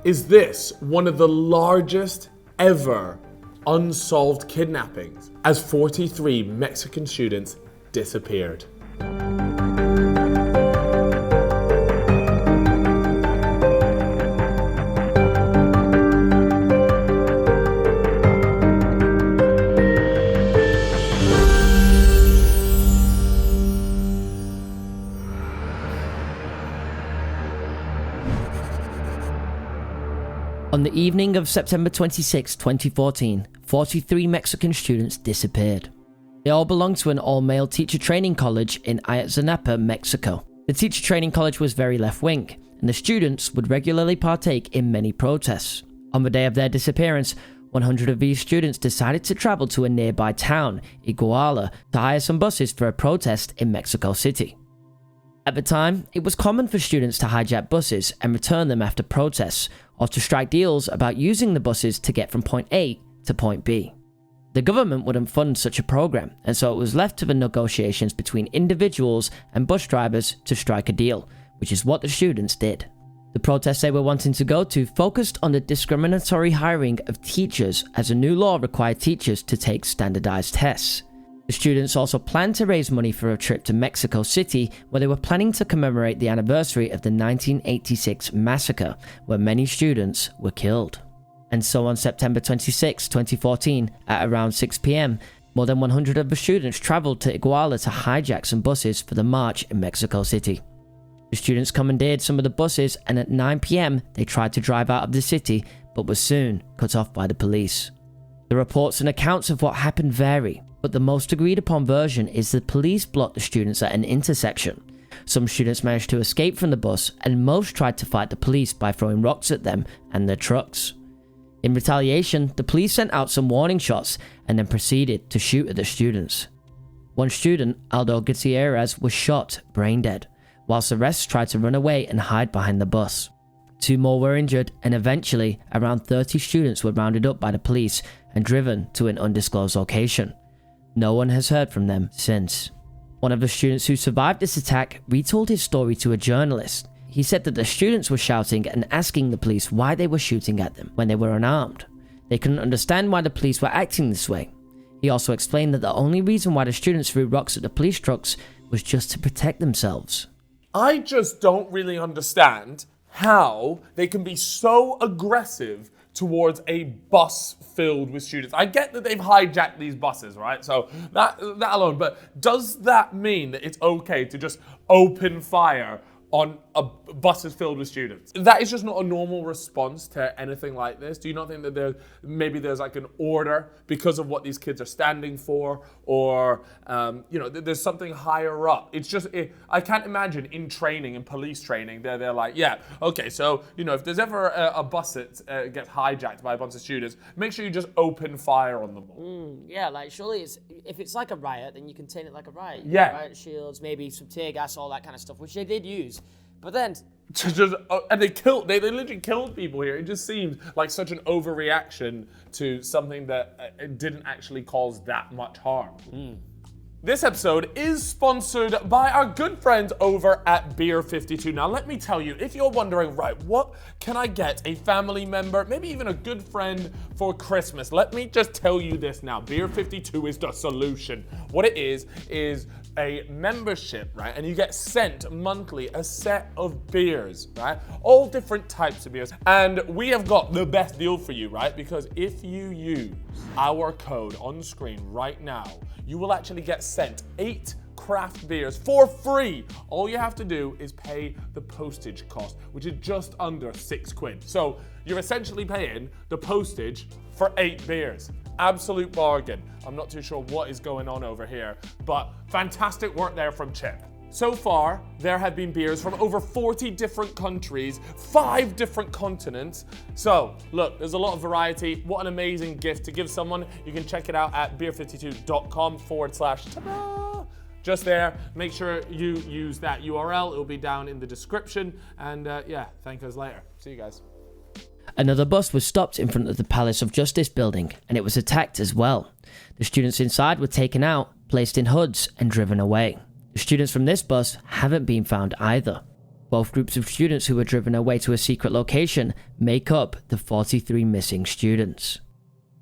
Is this one of the largest ever unsolved kidnappings, as 43 Mexican students disappeared? On the evening of September 26, 2014, 43 Mexican students disappeared. They all belonged to an all-male teacher training college in Ayotzinapa, Mexico. The teacher training college was very left-wing, and the students would regularly partake in many protests. On the day of their disappearance, 100 of these students decided to travel to a nearby town, Iguala, to hire some buses for a protest in Mexico City. At the time, it was common for students to hijack buses and return them after protests, or to strike deals about using the buses to get from point A to point B. The government wouldn't fund such a program, and so it was left to the negotiations between individuals and bus drivers to strike a deal, which is what the students did. The protests they were wanting to go to focused on the discriminatory hiring of teachers, as a new law required teachers to take standardized tests. The students also planned to raise money for a trip to Mexico City, where they were planning to commemorate the anniversary of the 1986 massacre, where many students were killed. And so on September 26, 2014, at around 6 p.m, more than 100 of the students traveled to Iguala to hijack some buses for the march in Mexico City. The students commandeered some of the buses, and at 9 p.m, they tried to drive out of the city, but were soon cut off by the police. The reports and accounts of what happened vary, but the most agreed upon version is the police blocked the students at an intersection. Some students managed to escape from the bus, and most tried to fight the police by throwing rocks at them and their trucks. In retaliation, the police sent out some warning shots and then proceeded to shoot at the students. One student, Aldo Gutierrez, was shot brain dead, whilst the rest tried to run away and hide behind the bus. 2 more were injured, and eventually around 30 students were rounded up by the police and driven to an undisclosed location. No one has heard from them since. One of the students who survived this attack retold his story to a journalist. He said that the students were shouting and asking the police why they were shooting at them when they were unarmed. They couldn't understand why the police were acting this way. He also explained that the only reason why the students threw rocks at the police trucks was just to protect themselves. I just don't really understand how they can be so aggressive towards a bus filled with students. I get that they've hijacked these buses, right? So that alone, but does that mean that it's okay to just open fire on buses filled with students? That is just not a normal response to anything like this. Do you not think that there's like an order because of what these kids are standing for, or there's something higher up? It's just I can't imagine in training, in police training, they're like, yeah, okay, so if there's ever a bus that gets hijacked by a bunch of students, make sure you just open fire on them all. Yeah, like surely if it's like a riot, then you contain it like a riot. Yeah. Riot shields, maybe some tear gas, all that kind of stuff, which they did use. But then, and they literally killed people here. It just seems like such an overreaction to something that didn't actually cause that much harm. This episode is sponsored by our good friends over at Beer 52. Now, let me tell you, if you're wondering, right, what can I get a family member, maybe even a good friend for Christmas? Let me just tell you this now. Beer 52 is the solution. What it is a membership, right? And you get sent monthly a set of beers, right? All different types of beers. And we have got the best deal for you, right? Because if you use our code on screen right now, you will actually get sent 8 craft beers for free. All you have to do is pay the postage cost, which is just under £6. So you're essentially paying the postage for 8 beers. Absolute bargain. I'm not too sure what is going on over here, but fantastic work there from Chip. So far, there have been beers from over 40 different countries, 5 different continents. So, look, there's a lot of variety. What an amazing gift to give someone. You can check it out at beer52.com/ta-da. Just there. Make sure you use that URL. It'll be down in the description. And thank us later. See you guys. Another bus was stopped in front of the Palace of Justice building, and it was attacked as well. The students inside were taken out, placed in hoods, and driven away. The students from this bus haven't been found either. Both groups of students who were driven away to a secret location make up the 43 missing students.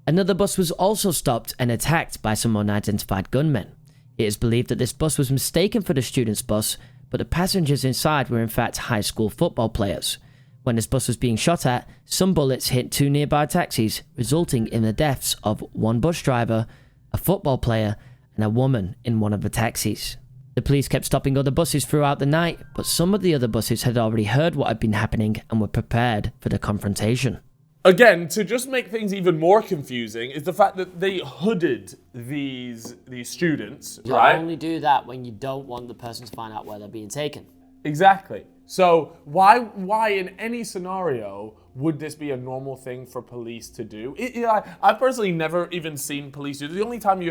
Another bus was also stopped and attacked by some unidentified gunmen. It is believed that this bus was mistaken for the students' bus, but the passengers inside were in fact high school football players. When this bus was being shot at, some bullets hit 2 nearby taxis, resulting in the deaths of one bus driver, a football player, and a woman in one of the taxis. The police kept stopping other buses throughout the night, but some of the other buses had already heard what had been happening and were prepared for the confrontation. Again, to just make things even more confusing is the fact that they hooded these students, You right? only do that when you don't want the person to find out where they're being taken. Exactly. So why in any scenario would this be a normal thing for police to do? I've personally never even seen police do it. The only time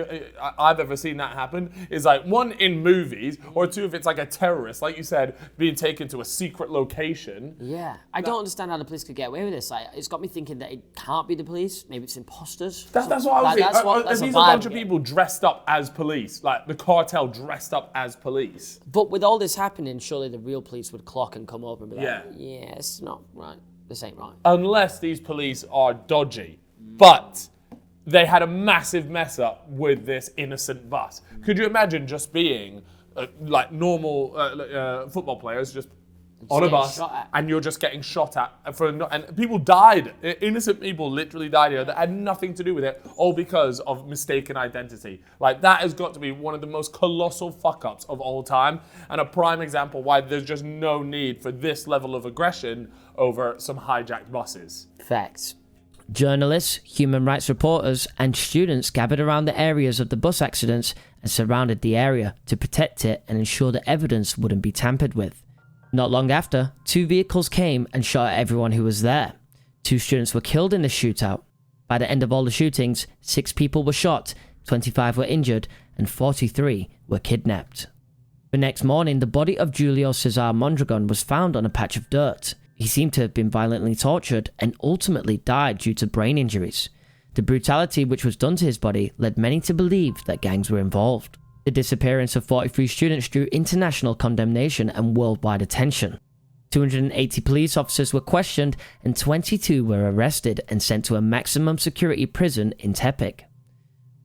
I've ever seen that happen is like one in movies, or two if it's like a terrorist, like you said, being taken to a secret location. Yeah, I don't understand how the police could get away with this. Like, it's got me thinking that it can't be the police. Maybe it's imposters. That's what I was thinking. That's These a are a bunch of vibe. people dressed up as police, like the cartel dressed up as police. But with all this happening, surely the real police would clock and come over and be like, Yeah. yeah, it's not right. This ain't right. Unless these police are dodgy. But they had a massive mess up with this innocent bus. Could you imagine just being like normal football players just on a getting bus shot at. and you're just getting shot at and people died. Innocent people literally died here that had nothing to do with it, all because of mistaken identity. Like, that has got to be one of the most colossal fuck-ups of all time, and a prime example why there's just no need for this level of aggression over some hijacked buses. Facts. Journalists, human rights reporters, and students gathered around the areas of the bus accidents and surrounded the area to protect it and ensure that evidence wouldn't be tampered with. Not long after, 2 vehicles came and shot at everyone who was there. 2 students were killed in the shootout. By the end of all the shootings, 6 people were shot, 25 were injured, and 43 were kidnapped. The next morning, the body of Julio Cesar Mondragon was found on a patch of dirt. He seemed to have been violently tortured and ultimately died due to brain injuries. The brutality which was done to his body led many to believe that gangs were involved. The disappearance of 43 students drew international condemnation and worldwide attention. 280 police officers were questioned and 22 were arrested and sent to a maximum security prison in Tepic.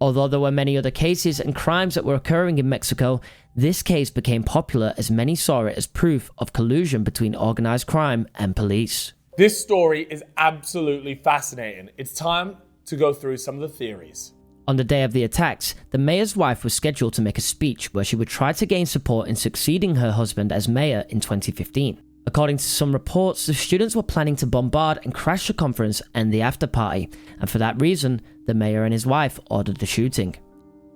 Although there were many other cases and crimes that were occurring in Mexico, this case became popular as many saw it as proof of collusion between organized crime and police. This story is absolutely fascinating. It's time to go through some of the theories. On the day of the attacks, the mayor's wife was scheduled to make a speech where she would try to gain support in succeeding her husband as mayor in 2015. According to some reports, the students were planning to bombard and crash the conference and the after party, and for that reason, the mayor and his wife ordered the shooting.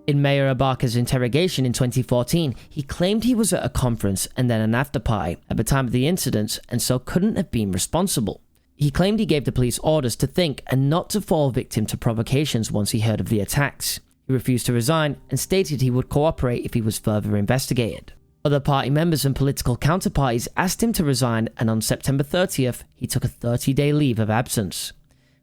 In Mayor Abarca's interrogation in 2014, he claimed he was at a conference and then an after party at the time of the incidents and so couldn't have been responsible. He claimed he gave the police orders to think and not to fall victim to provocations once he heard of the attacks. He refused to resign and stated he would cooperate if he was further investigated. Other party members and political counterparties asked him to resign, and on September 30th, he took a 30-day leave of absence.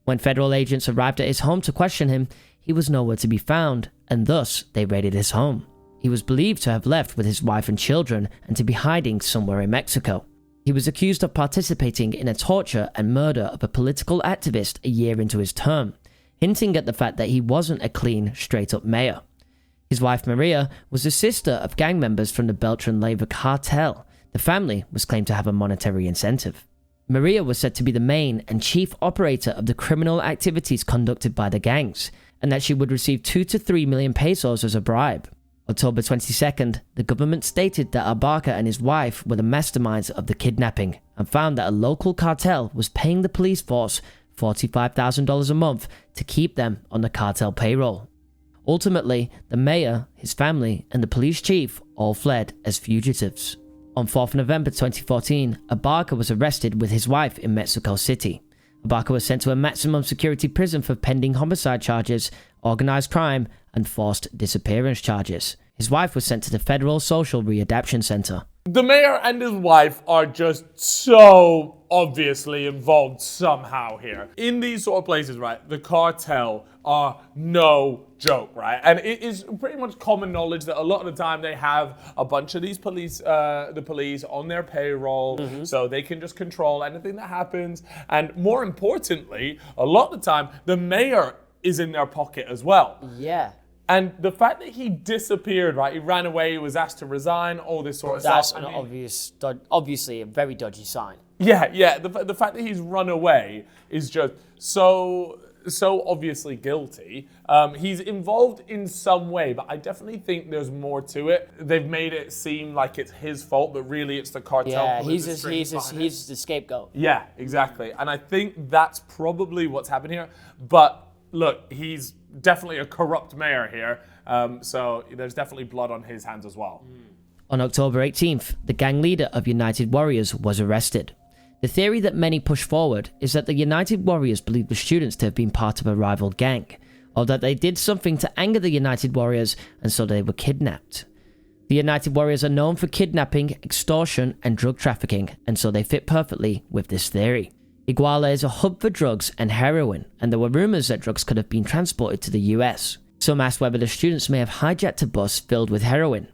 When federal agents arrived at his home to question him, he was nowhere to be found, and thus they raided his home. He was believed to have left with his wife and children and to be hiding somewhere in Mexico. He was accused of participating in a torture and murder of a political activist a year into his term, hinting at the fact that he wasn't a clean, straight-up mayor. His wife Maria was the sister of gang members from the Beltran-Leyva cartel. The family was claimed to have a monetary incentive. Maria was said to be the main and chief operator of the criminal activities conducted by the gangs, and that she would receive 2 to 3 million pesos as a bribe. October 22nd, the government stated that Abarca and his wife were the masterminds of the kidnapping, and found that a local cartel was paying the police force $45,000 a month to keep them on the cartel payroll. Ultimately, the mayor, his family, and the police chief all fled as fugitives. On 4th November 2014, Abarca was arrested with his wife in Mexico City. Abarca was sent to a maximum security prison for pending homicide charges, organized crime, and forced disappearance charges. His wife was sent to the Federal Social Readaptation Center. The mayor and his wife are just so obviously involved somehow here. In these sort of places, right, the cartel are no joke, right? And it is pretty much common knowledge that a lot of the time they have a bunch of these police, the police on their payroll, so they can just control anything that happens. And more importantly, a lot of the time, the mayor is in their pocket as well. Yeah. And the fact that he disappeared, right? He ran away, he was asked to resign, all this sort of That's stuff. obviously a very dodgy sign. Yeah. The fact that he's run away is just so obviously guilty. He's involved in some way, but I definitely think there's more to it. They've made it seem like it's his fault, but really it's the cartel. Yeah, he's the scapegoat. Yeah, exactly. And I think that's probably what's happened here. But look, he's definitely a corrupt mayor here, so there's definitely blood on his hands as well. On October 18th, the gang leader of United Warriors was arrested. The theory that many push forward is that the United Warriors believe the students to have been part of a rival gang, or that they did something to anger the United Warriors and so they were kidnapped. The United Warriors are known for kidnapping, extortion, and drug trafficking, and so they fit perfectly with this theory. Iguala is a hub for drugs and heroin, and there were rumours that drugs could have been transported to the US. Some asked whether the students may have hijacked a bus filled with heroin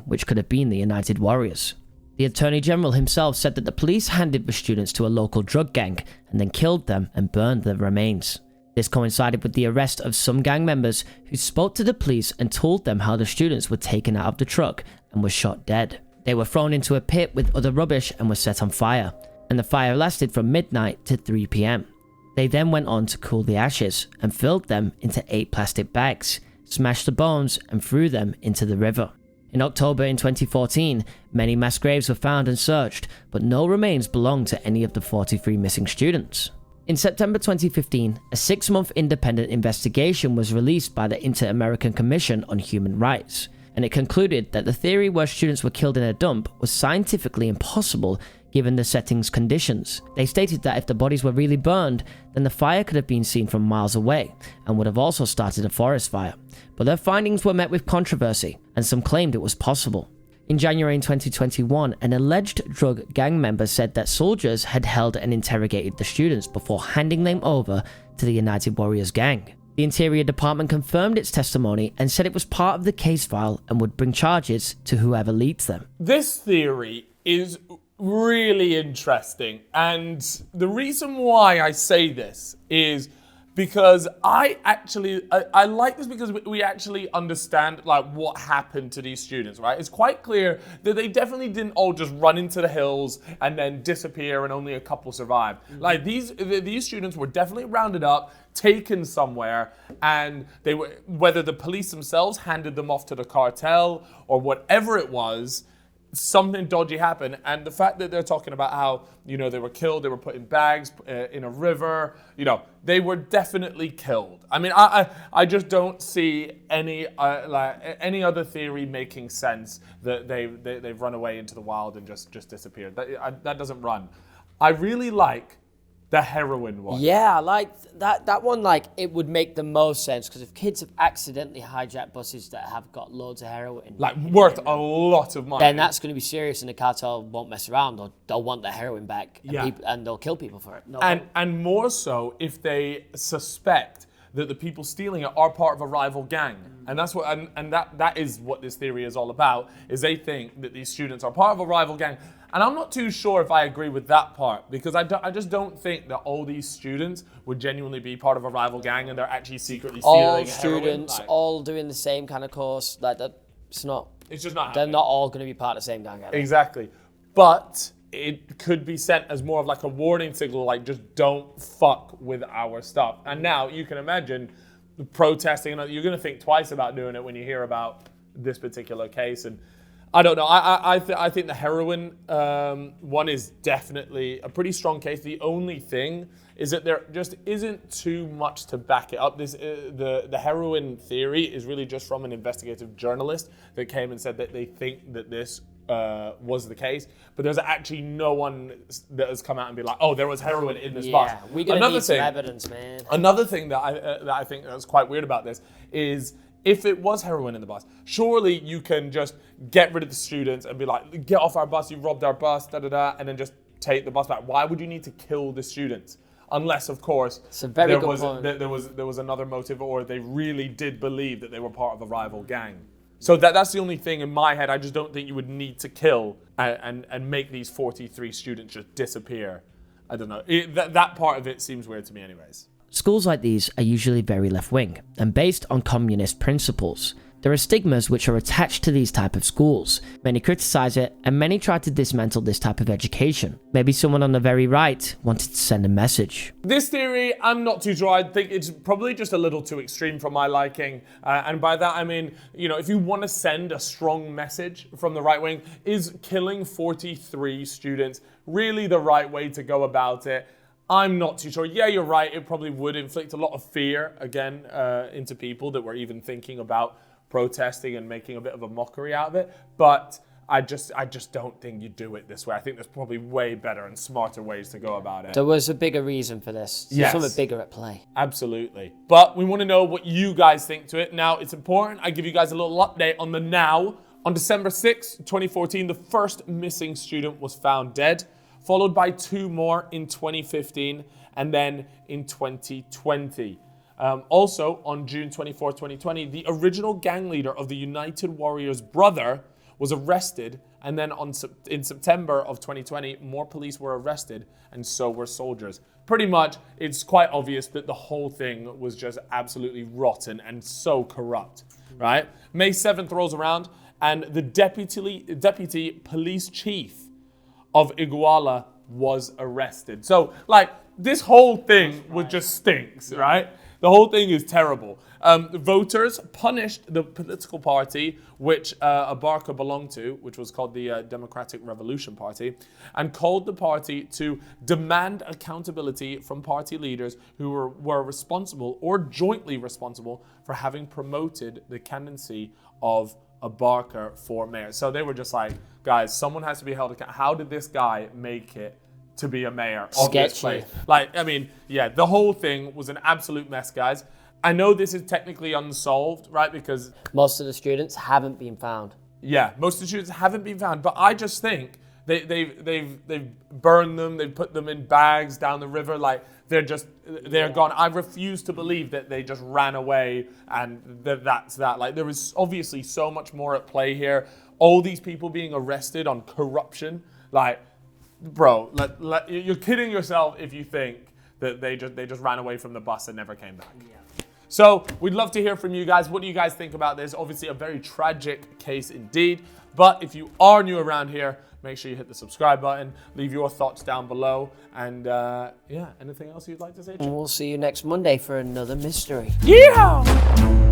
which could have been the United Warriors. The Attorney General himself said that the police handed the students to a local drug gang and then killed them and burned their remains. This coincided with the arrest of some gang members who spoke to the police and told them how the students were taken out of the truck and were shot dead. They were thrown into a pit with other rubbish and were set on fire, and the fire lasted from midnight to 3 p.m. They then went on to cool the ashes and filled them into 8 plastic bags, smashed the bones and threw them into the river. In October in 2014, many mass graves were found and searched, but no remains belonged to any of the 43 missing students. In September 2015, a 6-month independent investigation was released by the Inter-American Commission on Human Rights, and it concluded that the theory where students were killed in a dump was scientifically impossible given the setting's conditions. They stated that if the bodies were really burned, then the fire could have been seen from miles away and would have also started a forest fire. But their findings were met with controversy, and some claimed it was possible. In January 2021, an alleged drug gang member said that soldiers had held and interrogated the students before handing them over to the United Warriors gang. The Interior Department confirmed its testimony and said it was part of the case file and would bring charges to whoever leads them. This theory is really interesting, and the reason why I say this is because I like this because we actually understand like what happened to these students, right? It's quite clear that they definitely didn't all just run into the hills and then disappear and only a couple survived. Like these students were definitely rounded up, taken somewhere, and they were, whether the police themselves handed them off to the cartel or whatever it was, something dodgy happened. And the fact that they're talking about how, they were killed, they were put in bags in a river, they were definitely killed. I mean, I just don't see any other theory making sense that they've run away into the wild and just disappeared. That doesn't run. I really like the heroin one. Yeah, I like that one. Like, it would make the most sense because if kids have accidentally hijacked buses that have got loads of heroin, like worth a lot of money, then that's going to be serious, and the cartel won't mess around. They'll want the heroin back, and they'll kill people for it. And more so if they suspect that the people stealing it are part of a rival gang. And that's what, and that is what this theory is all about, is they think that these students are part of a rival gang. And I'm not too sure if I agree with that part, because I just don't think that all these students would genuinely be part of a rival gang and they're actually secretly stealing all heroin. Students, all doing the same kind of course. Like that, it's just not they're happening. not all going to be part of the same gang. Exactly. But it could be sent as more of like a warning signal, like just don't fuck with our stuff. And now you can imagine the protesting, and you're going to think twice about doing it when you hear about this particular case. And I don't know. I think the heroin one is definitely a pretty strong case. The only thing is that there just isn't too much to back it up. This the heroin theory is really just from an investigative journalist that came and said that they think that this was the case, but there's actually no one that has come out and be like, oh, there was heroin in this bus. We're gonna need some evidence, man. Another thing that I think that's quite weird about this is if it was heroin in the bus, surely you can just get rid of the students and be like, get off our bus, you robbed our bus, da-da-da, and then just take the bus back. Why would you need to kill the students? Unless, of course, It's a very there good was point. there was another motive, or they really did believe that they were part of a rival gang. So that's the only thing in my head. I just don't think you would need to kill and make these 43 students just disappear. I don't know. That part of it seems weird to me anyways. Schools like these are usually very left-wing and based on communist principles. There are stigmas which are attached to these type of schools. Many criticize it and many try to dismantle this type of education. Maybe someone on the very right wanted to send a message. This theory, I'm not too sure. I think it's probably just a little too extreme for my liking. And by that, I mean, if you want to send a strong message from the right wing, is killing 43 students really the right way to go about it? I'm not too sure. Yeah, you're right. It probably would inflict a lot of fear, again, into people that were even thinking about protesting and making a bit of a mockery out of it. But I just don't think you do it this way. I think there's probably way better and smarter ways to go about it. There was a bigger reason for this. There's Yes. something bigger at play. Absolutely. But we want to know what you guys think to it. Now, it's important I give you guys a little update on the now. On December 6, 2014, the first missing student was found dead, followed by 2 more in 2015 and then in 2020. Also, on June 24, 2020, the original gang leader of the United Warriors' brother was arrested, and then in September of 2020, more police were arrested, and so were soldiers. Pretty much, it's quite obvious that the whole thing was just absolutely rotten and so corrupt, right? May 7th rolls around, and the deputy police chief of Iguala was arrested. So, this whole thing just stinks, right? The whole thing is terrible. Voters punished the political party which Abarca belonged to, which was called the Democratic Revolution Party, and called the party to demand accountability from party leaders who were responsible or jointly responsible for having promoted the candidacy of Abarca for mayor. So they were just like, guys, someone has to be held accountable. How did this guy make it to be a mayor of this place? The whole thing was an absolute mess, guys. I know this is technically unsolved, right? Because most of the students haven't been found. yeah, most of the students haven't been found, but I just think they've burned them, they've put them in bags down the river, they're gone. I refuse to believe that they just ran away and that's that. There was obviously so much more at play here. All these people being arrested on corruption, bro, you're kidding yourself if you think that they just ran away from the bus and never came back. Yeah. So we'd love to hear from you guys. What do you guys think about this? Obviously a very tragic case indeed. But if you are new around here, make sure you hit the subscribe button, leave your thoughts down below. And anything else you'd like to say, Chip? And we'll see you next Monday for another mystery. Yeah!